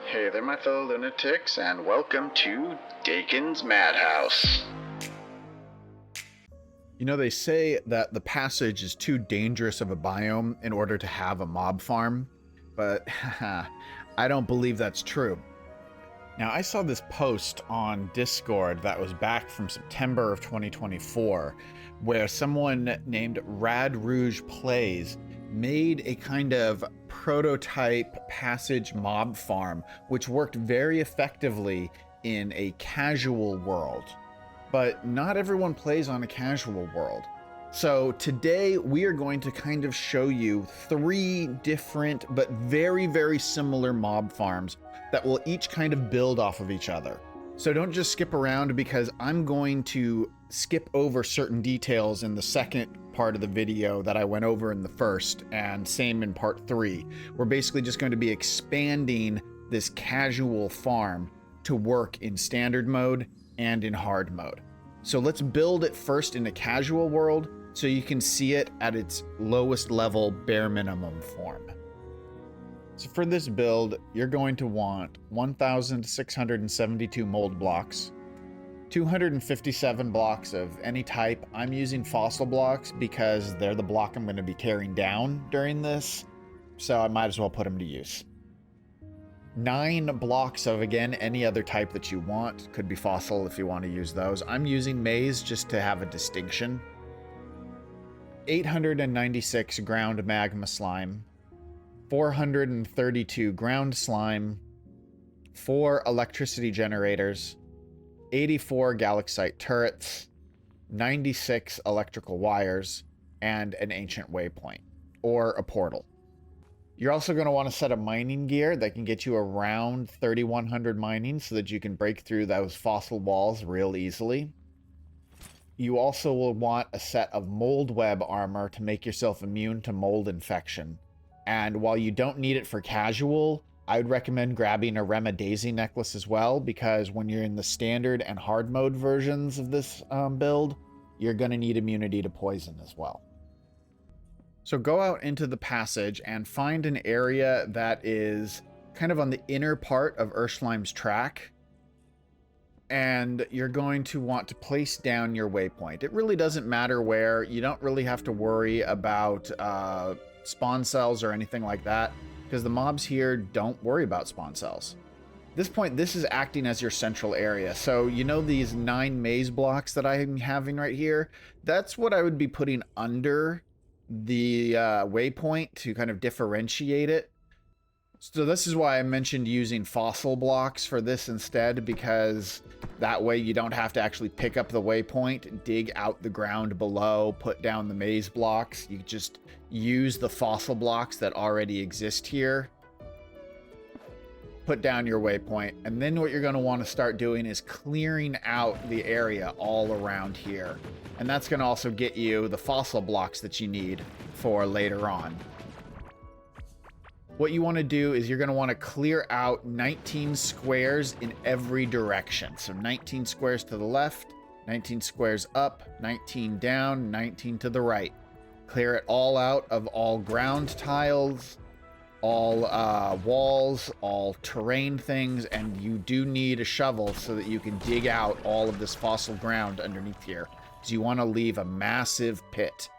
Hey there, my fellow lunatics, and welcome to Dakon's Madhouse. You know, they say that the passage is too dangerous of a biome in order to have a mob farm, but I don't believe that's true. Now, I saw this post on Discord that was back from September of 2024, where someone named Rad Rouge Plays made a kind of prototype passage mob farm, which worked very effectively in a casual world. But not everyone plays on a casual world. So today we are going to kind of show you 3 different but very, very similar mob farms that will each kind of build off of each other. So don't just skip around, because I'm going to skip over certain details in the second part of the video that I went over in the first, and same in part 3. We're basically just going to be expanding this casual farm to work in standard mode and in hard mode. So let's build it first in a casual world so you can see it at its lowest level bare minimum form. So for this build, you're going to want 1,672 mold blocks, 257 blocks of any type. I'm using fossil blocks because they're the block I'm going to be tearing down during this, so I might as well put them to use. 9 blocks of, again, any other type that you want. Could be fossil if you want to use those. I'm using maize just to have a distinction. 896 ground magma slime, 432 ground slime, 4 electricity generators, 84 galaxite turrets, 96 electrical wires, and an ancient waypoint, or a portal. You're also going to want to set a mining gear that can get you around 3,100 mining so that you can break through those fossil walls real easily. You also will want a set of mold web armor to make yourself immune to mold infection. And while you don't need it for casual, I would recommend grabbing a Rema Daisy necklace as well, because when you're in the standard and hard mode versions of this build, you're going to need immunity to poison as well. So go out into the passage and find an area that is kind of on the inner part of Urshlime's track. And you're going to want to place down your waypoint. It really doesn't matter where. You don't really have to worry about spawn cells or anything like that, because the mobs here don't worry about spawn cells. At this point, this is acting as your central area. So you know these 9 maze blocks that I'm having right here? That's what I would be putting under the waypoint to kind of differentiate it. So this is why I mentioned using fossil blocks for this instead, because that way you don't have to actually pick up the waypoint, dig out the ground below, put down the maze blocks. You just use the fossil blocks that already exist here, put down your waypoint, and then what you're going to want to start doing is clearing out the area all around here. And that's going to also get you the fossil blocks that you need for later on. What you want to do is you're going to want to clear out 19 squares in every direction. So 19 squares to the left, 19 squares up, 19 down, 19 to the right. Clear it all out of all ground tiles, all walls, all terrain things, and you do need a shovel so that you can dig out all of this fossil ground underneath here, because you want to leave a massive pit.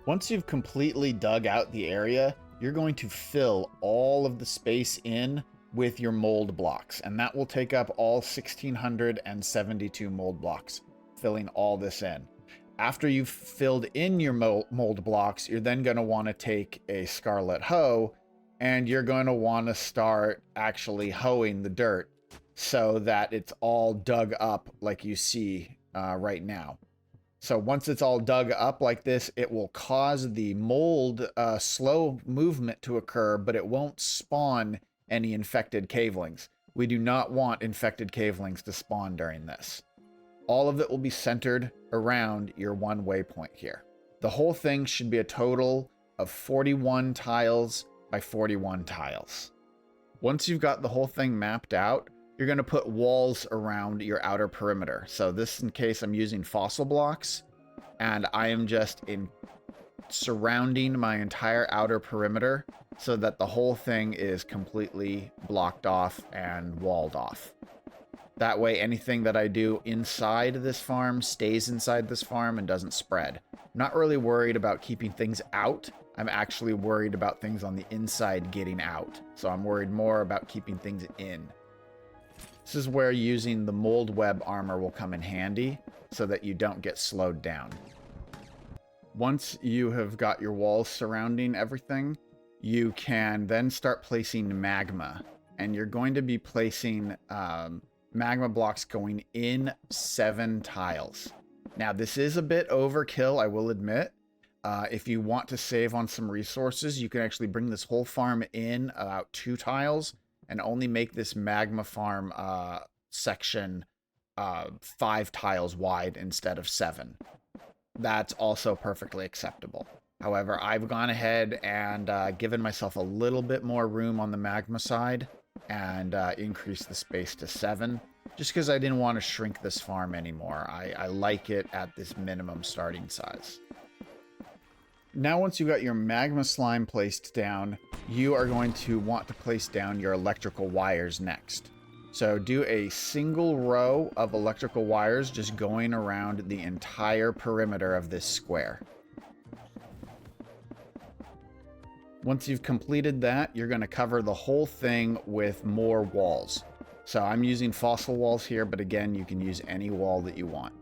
Once you've completely dug out the area, you're going to fill all of the space in with your mold blocks, and that will take up all 1,672 mold blocks, filling all this in. After you've filled in your mold blocks, you're then going to want to take a scarlet hoe, and you're going to want to start actually hoeing the dirt so that it's all dug up like you see right now. So once it's all dug up like this, it will cause the mold slow movement to occur, but it won't spawn any infected cavelings. We do not want infected cavelings to spawn during this. All of it will be centered around your one waypoint here. The whole thing should be a total of 41 tiles by 41 tiles. Once you've got the whole thing mapped out, you're going to put walls around your outer perimeter. So this in case I'm using fossil blocks, and I am just surrounding my entire outer perimeter so that the whole thing is completely blocked off and walled off. That way, anything that I do inside this farm stays inside this farm and doesn't spread. I'm not really worried about keeping things out. I'm actually worried about things on the inside getting out. So I'm worried more about keeping things in. This is where using the mold web armor will come in handy so that you don't get slowed down. Once you have got your walls surrounding everything, you can then start placing magma. And you're going to be placing magma blocks going in 7 tiles. Now, this is a bit overkill, I will admit. If you want to save on some resources, you can actually bring this whole farm in about 2 tiles and only make this magma farm section 5 tiles wide instead of 7. That's also perfectly acceptable. However, I've gone ahead and given myself a little bit more room on the magma side and increased the space to 7, just because I didn't want to shrink this farm anymore. I like it at this minimum starting size. Now, once you got your magma slime placed down, you are going to want to place down your electrical wires next. So do a single row of electrical wires just going around the entire perimeter of this square. Once you've completed that, you're going to cover the whole thing with more walls. So I'm using fossil walls here, but again, you can use any wall that you want.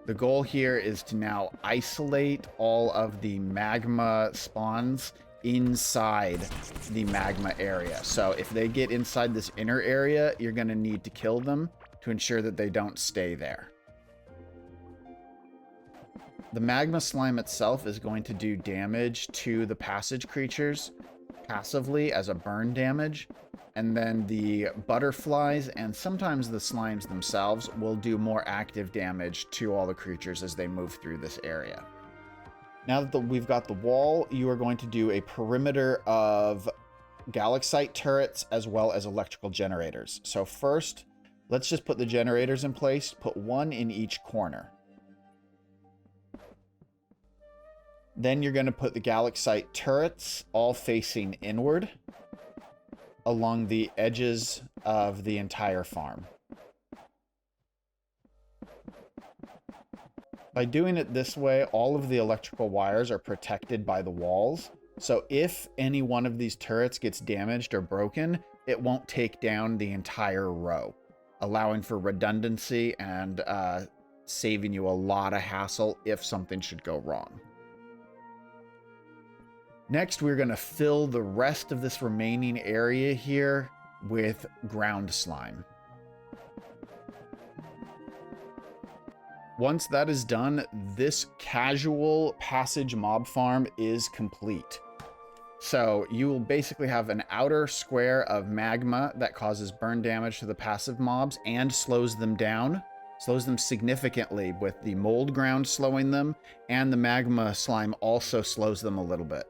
The goal here is to now isolate all of the magma spawns inside the magma area. So if they get inside this inner area, you're going to need to kill them to ensure that they don't stay there. The magma slime itself is going to do damage to the passage creatures passively as a burn damage. And then the butterflies and sometimes the slimes themselves will do more active damage to all the creatures as they move through this area. Now that we've got the wall, you are going to do a perimeter of galaxite turrets as well as electrical generators. So first, let's just put the generators in place, put 1 in each corner. Then you're going to put the galaxite turrets all facing inward along the edges of the entire farm. By doing it this way, all of the electrical wires are protected by the walls. So if any one of these turrets gets damaged or broken, it won't take down the entire row, allowing for redundancy and saving you a lot of hassle if something should go wrong. Next, we're going to fill the rest of this remaining area here with ground slime. Once that is done, this casual passage mob farm is complete. So you will basically have an outer square of magma that causes burn damage to the passive mobs and slows them down. Slows them significantly with the mold ground slowing them, and the magma slime also slows them a little bit.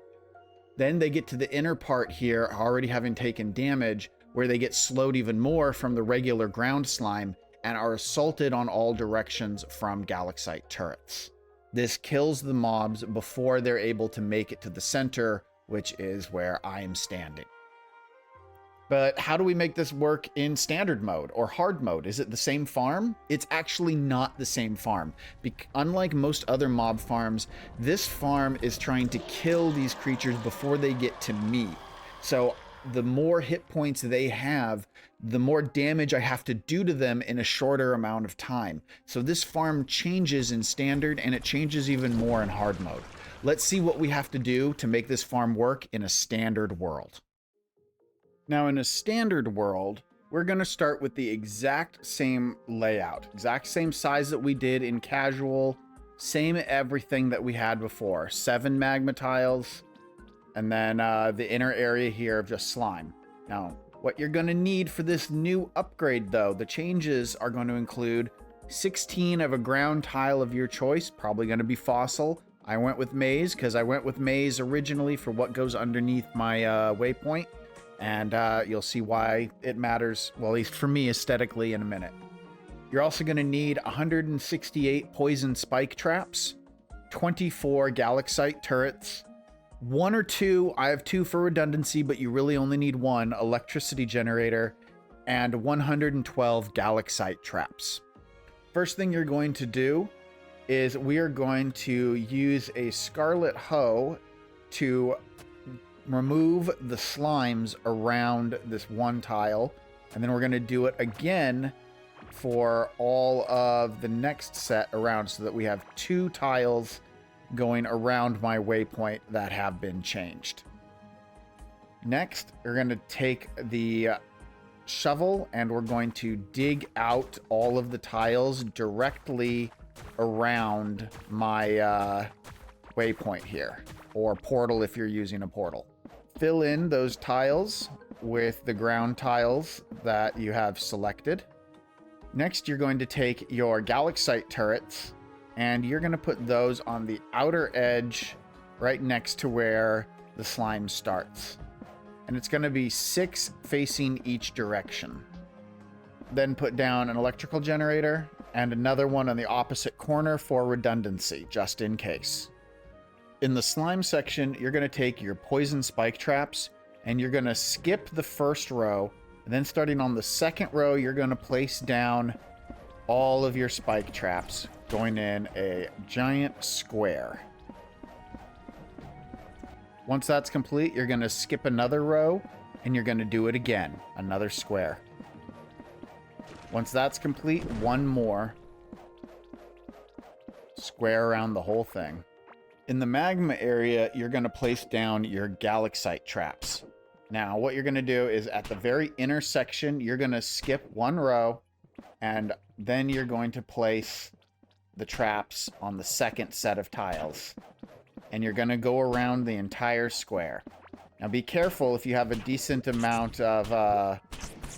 Then they get to the inner part here, already having taken damage, where they get slowed even more from the regular ground slime and are assaulted on all directions from galaxite turrets. This kills the mobs before they're able to make it to the center, which is where I am standing. But how do we make this work in standard mode or hard mode? Is it the same farm? It's actually not the same farm. Unlike most other mob farms, this farm is trying to kill these creatures before they get to me. So the more hit points they have, the more damage I have to do to them in a shorter amount of time. So this farm changes in standard, and it changes even more in hard mode. Let's see what we have to do to make this farm work in a standard world. Now, in a standard world, we're going to start with the exact same layout, exact same size that we did in casual, same everything that we had before. 7 magma tiles, and then the inner area here of just slime. Now, what you're going to need for this new upgrade, though, the changes are going to include 16 of a ground tile of your choice, probably going to be fossil. I went with maize because I went with maize originally for what goes underneath my waypoint. And you'll see why it matters, well, at least for me, aesthetically in a minute. You're also going to need 168 poison spike traps, 24 Galaxite turrets, 1 or 2, I have 2 for redundancy, but you really only need 1 electricity generator, and 112 Galaxite traps. First thing you're going to do is we are going to use a scarlet hoe to remove the slimes around this one tile, and then we're going to do it again for all of the next set around, so that we have 2 tiles going around my waypoint that have been changed. Next, we're going to take the shovel and we're going to dig out all of the tiles directly around my waypoint here, or portal if you're using a portal. Fill in those tiles with the ground tiles that you have selected. Next, you're going to take your Galaxite turrets and you're going to put those on the outer edge right next to where the slime starts. And it's going to be 6 facing each direction. Then put down an electrical generator and another one on the opposite corner for redundancy, just in case. In the slime section, you're going to take your poison spike traps and you're going to skip the first row. And then starting on the second row, you're going to place down all of your spike traps, going in a giant square. Once that's complete, you're going to skip another row and you're going to do it again, another square. Once that's complete, one more square around the whole thing. In the magma area, you're going to place down your Galaxite traps. Now, what you're going to do is at the very intersection, you're going to skip one row, and then you're going to place the traps on the second set of tiles. And you're going to go around the entire square. Now, be careful if you have a decent amount of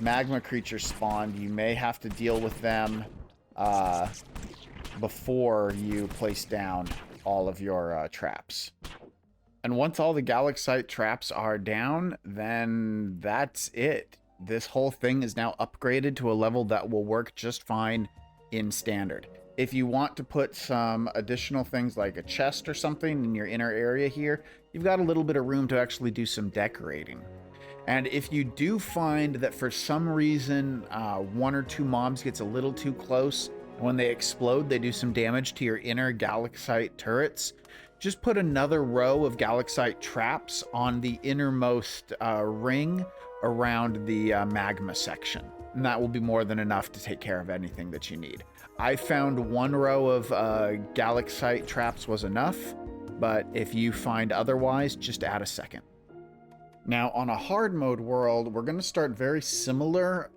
magma creatures spawned. You may have to deal with them before you place down all of your traps. And once all the Galaxite traps are down, then that's it. This whole thing is now upgraded to a level that will work just fine in standard. If you want to put some additional things like a chest or something in your inner area here, you've got a little bit of room to actually do some decorating. And if you do find that for some reason 1 or 2 mobs gets a little too close, when they explode, they do some damage to your inner Galaxite turrets, just put another row of Galaxite traps on the innermost ring around the magma section. And that will be more than enough to take care of anything that you need. I found 1 row of Galaxite traps was enough, but if you find otherwise, just add a second. Now, on a hard mode world, we're going to start very similar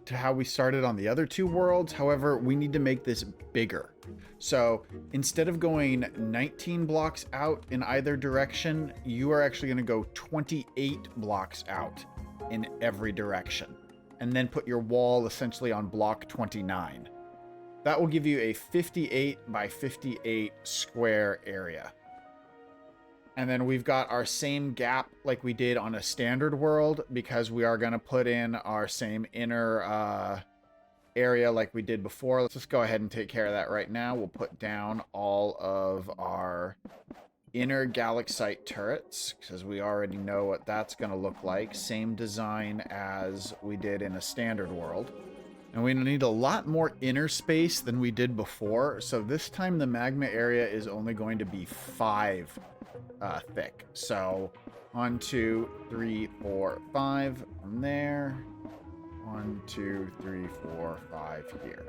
to how we started on the other 2 worlds. However, we need to make this bigger. So instead of going 19 blocks out in either direction, you are actually going to go 28 blocks out in every direction. And then put your wall essentially on block 29. That will give you a 58 by 58 square area. And then we've got our same gap like we did on a standard world, because we are going to put in our same inner area like we did before. Let's just go ahead and take care of that right now. We'll put down all of our inner Galaxite turrets, because we already know what that's going to look like. Same design as we did in a standard world. And we need a lot more inner space than we did before. So this time the magma area is only going to be 5 thick. So 1, 2, 3, 4, 5 from there. 1, 2, 3, 4, 5 here.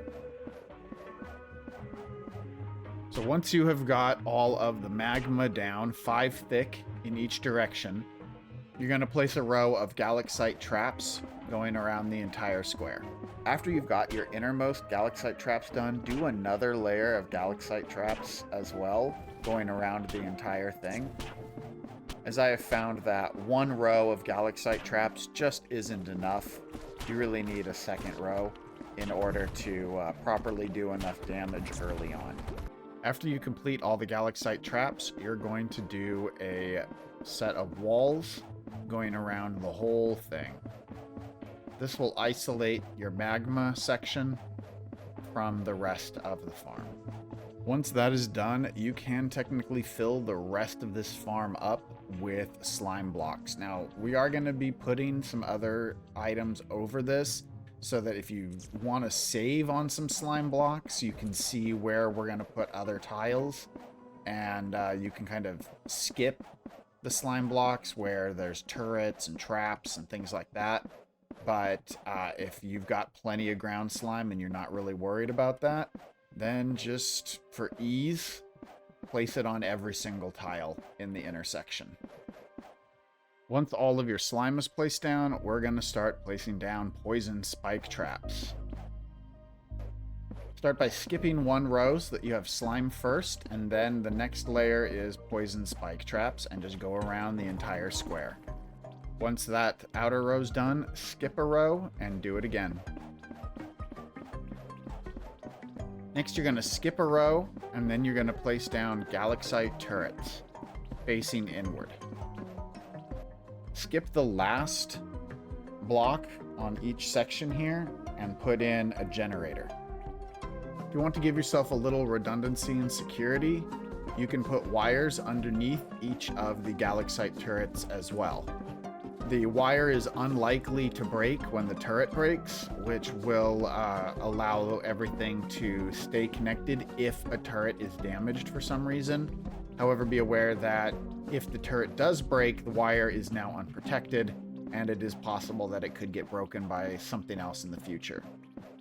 So once you have got all of the magma down, 5 thick in each direction, you're going to place a row of Galaxite traps going around the entire square. After you've got your innermost Galaxite traps done, do another layer of Galaxite traps as well, going around the entire thing. As I have found that 1 row of Galaxite traps just isn't enough. You really need a second row in order to properly do enough damage early on. After you complete all the Galaxite traps, you're going to do a set of walls going around the whole thing. This will isolate your magma section from the rest of the farm. Once that is done, you can technically fill the rest of this farm up with slime blocks. Now, we are going to be putting some other items over this so that if you want to save on some slime blocks, you can see where we're going to put other tiles, and you can kind of skip the slime blocks where there's turrets and traps and things like that. But if you've got plenty of ground slime and you're not really worried about that, then just for ease, place it on every single tile in the intersection. Once all of your slime is placed down, we're going to start placing down poison spike traps. Start by skipping one row so that you have slime first, and then the next layer is poison spike traps, and just go around the entire square. Once that outer row's done, skip a row and do it again. Next, you're going to skip a row, and then you're going to place down galaxite turrets, facing inward. Skip the last block on each section here, and put in a generator. If you want to give yourself a little redundancy and security, you can put wires underneath each of the galaxite turrets as well. The wire is unlikely to break when the turret breaks, which will allow everything to stay connected if a turret is damaged for some reason. However, be aware that if the turret does break, the wire is now unprotected, and it is possible that it could get broken by something else in the future.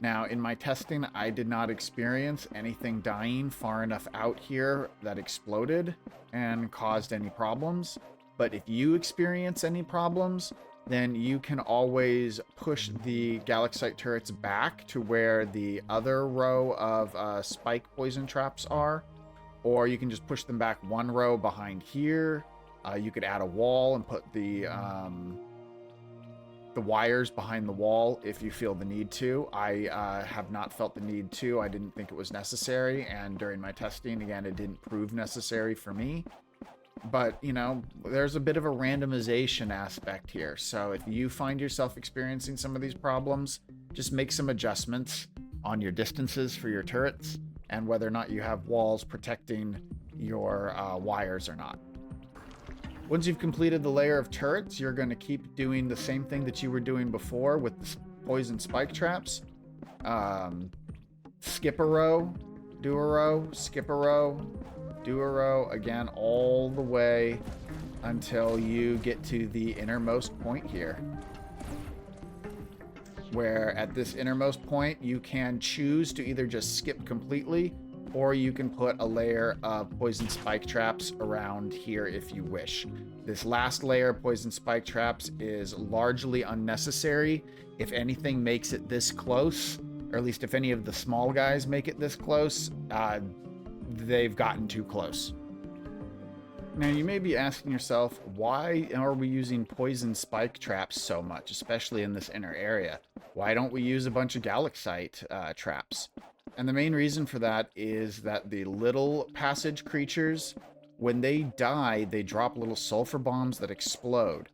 Now, in my testing, I did not experience anything dying far enough out here that exploded and caused any problems. But if you experience any problems, then you can always push the galaxite turrets back to where the other row of spike poison traps are, or you can just push them back one row behind here. You could add a wall and put the wires behind the wall if you feel the need to. I have not felt the need to. I didn't think it was necessary, and during my testing, again, it didn't prove necessary for me. But, you know, there's a bit of a randomization aspect here. So if you find yourself experiencing some of these problems, just make some adjustments on your distances for your turrets and whether or not you have walls protecting your wires or not. Once you've completed the layer of turrets, you're going to keep doing the same thing that you were doing before with the poison spike traps. Skip a row, do a row, skip a row, do a row, again, all the way until you get to the innermost point here. Where at this innermost point, you can choose to either just skip completely, or you can put a layer of poison spike traps around here if you wish. This last layer of poison spike traps is largely unnecessary. If anything makes it this close, or at least if any of the small guys make it this close, they've gotten too close. Now, you may be asking yourself, why are we using poison spike traps so much, especially in this inner area? Why don't we use a bunch of galaxite traps? And the main reason for that is that the little passage creatures, when they die, they drop little sulfur bombs that explode.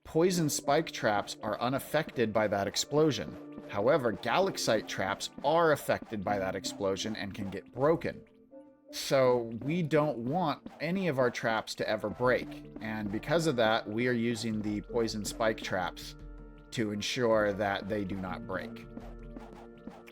Poison spike traps are unaffected by that explosion. However, galaxite traps are affected by that explosion and can get broken. So we don't want any of our traps to ever break. And because of that, we are using the poison spike traps to ensure that they do not break.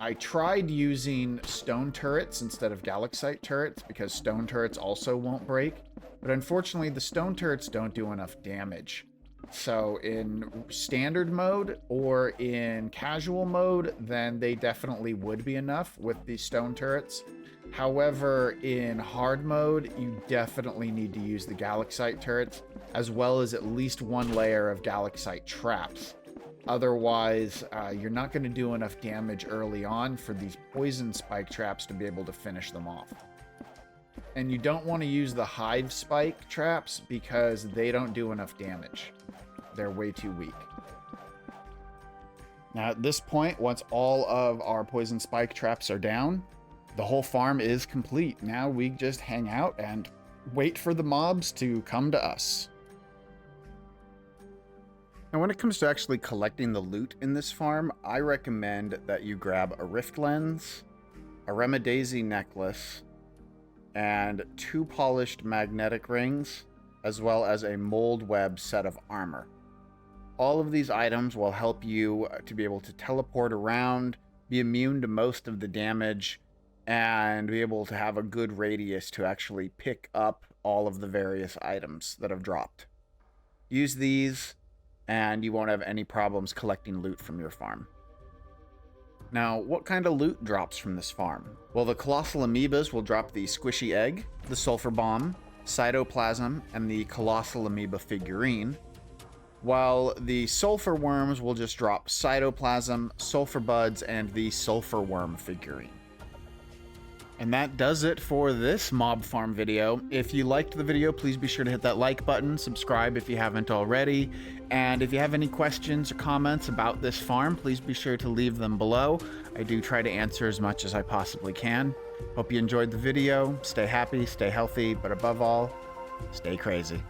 I tried using stone turrets instead of galaxite turrets because stone turrets also won't break. But unfortunately, the stone turrets don't do enough damage. So in standard mode or in casual mode, then they definitely would be enough with the stone turrets. However, in hard mode, you definitely need to use the galaxite turrets, as well as at least one layer of galaxite traps. Otherwise, you're not going to do enough damage early on for these poison spike traps to be able to finish them off. And you don't want to use the hive spike traps because they don't do enough damage. They're way too weak. Now, at this point, once all of our poison spike traps are down, the whole farm is complete. Now we just hang out and wait for the mobs to come to us. Now, when it comes to actually collecting the loot in this farm, I recommend that you grab a rift lens, a Remadaisy necklace, and 2 polished magnetic rings, as well as a mold web set of armor. All of these items will help you to be able to teleport around, be immune to most of the damage, and be able to have a good radius to actually pick up all of the various items that have dropped. Use these, and you won't have any problems collecting loot from your farm. Now, what kind of loot drops from this farm? Well, the colossal amoebas will drop the squishy egg, the sulfur bomb, cytoplasm, and the colossal amoeba figurine, while the sulfur worms will just drop cytoplasm, sulfur buds, and the sulfur worm figurine. And that does it for this mob farm video. If you liked the video, please be sure to hit that like button, subscribe if you haven't already, and if you have any questions or comments about this farm, please be sure to leave them below. I do try to answer as much as I possibly can. Hope you enjoyed the video. Stay happy, stay healthy, but above all, stay crazy.